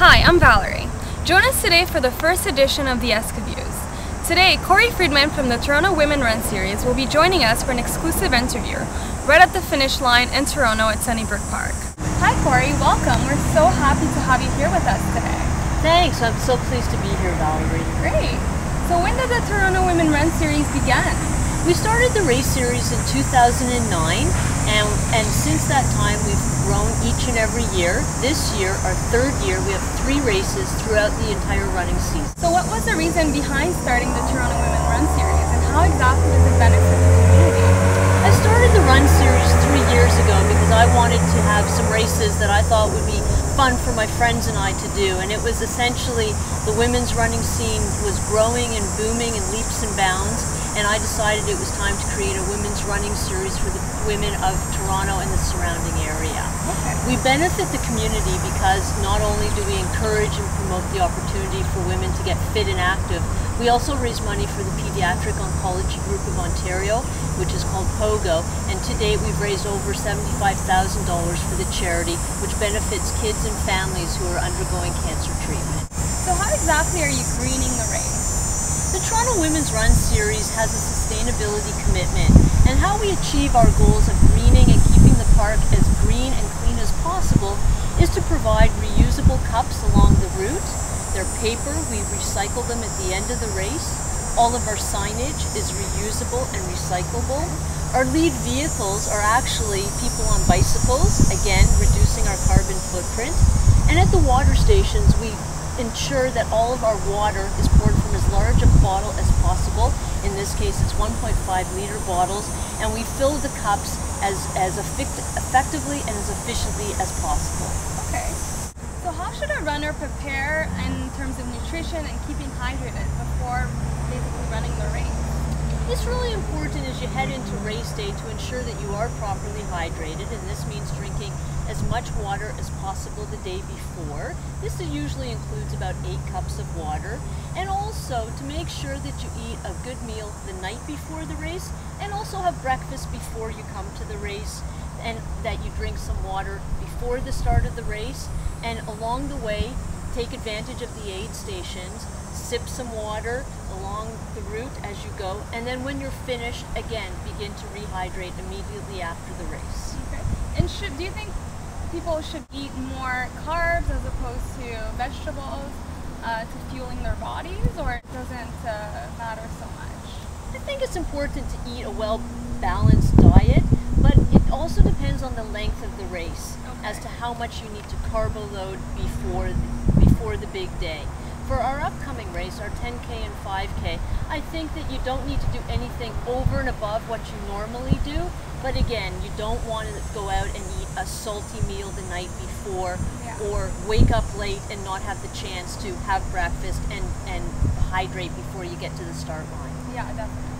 Hi, I'm Valerie. Join us today for the first edition of the ESKAVIEWS. Today, Cory Freedman from the Toronto Women Run Series will be joining us for an exclusive interview right at the finish line in Toronto at Sunnybrook Park. Hi Cory, welcome. We're so happy to have you here with us today. Thanks, I'm so pleased to be here, Valerie. Great. So when did the Toronto Women Run Series begin? We started the race series in 2009, and since that time we've grown each and every year. This year, our third year, we have 3 races throughout the entire running season. So what was the reason behind starting the Toronto Women Run Series, and how exactly does it benefit the community? I started the run series 3 years ago because I wanted to have some races that I thought would be fun for my friends and I to do, and it was essentially the women's running scene was growing and booming in leaps and bounds, and I decided it was time to create a women's running series for the women of Toronto and the surrounding area. Okay. We benefit the community because not only do we encourage and promote the opportunity for women to get fit and active, we also raise money for the Pediatric Oncology Group of Ontario, which is called POGO, and to date we've raised over $75,000 for the charity, which benefits kids and families who are undergoing cancer treatment. So how exactly are you greening the race? The Toronto Women's Run Series has a sustainability commitment, and how we achieve our goals of greening and keeping the park as green and clean as possible is to provide reusable cups along the route. They're paper, we recycle them at the end of the race. All of our signage is reusable and recyclable. Our lead vehicles are actually people on bicycles, again reducing our carbon footprint. And at the water stations we ensure that all of our water is poured from as large a bottle as possible. In this case it's 1.5 liter bottles, and we fill the cups as effectively and as efficiently as possible. Okay. So how should a runner prepare in terms of nutrition and keeping hydrated before basically running the race? It's really important as you head into race day to ensure that you are properly hydrated, and this means drinking as much water as possible the day before. This usually includes about 8 cups of water, and also to make sure that you eat a good meal the night before the race, and also have breakfast before you come to the race, and that you drink some water before the start of the race, and along the way take advantage of the aid stations, sip some water along the route as you go, and then when you're finished, again, begin to rehydrate immediately after the race. Okay. And do you think people should eat more carbs as opposed to vegetables to fueling their bodies, or it doesn't matter so much? I think it's important to eat a well-balanced diet, but it also depends on the length of the race, okay, as to how much you need to carbo load before the big day. For our upcoming race, our 10K and 5K, I think that you don't need to do anything over and above what you normally do, but again, you don't want to go out and eat a salty meal the night before, yeah, or wake up late and not have the chance to have breakfast and hydrate before you get to the start line. Yeah, definitely.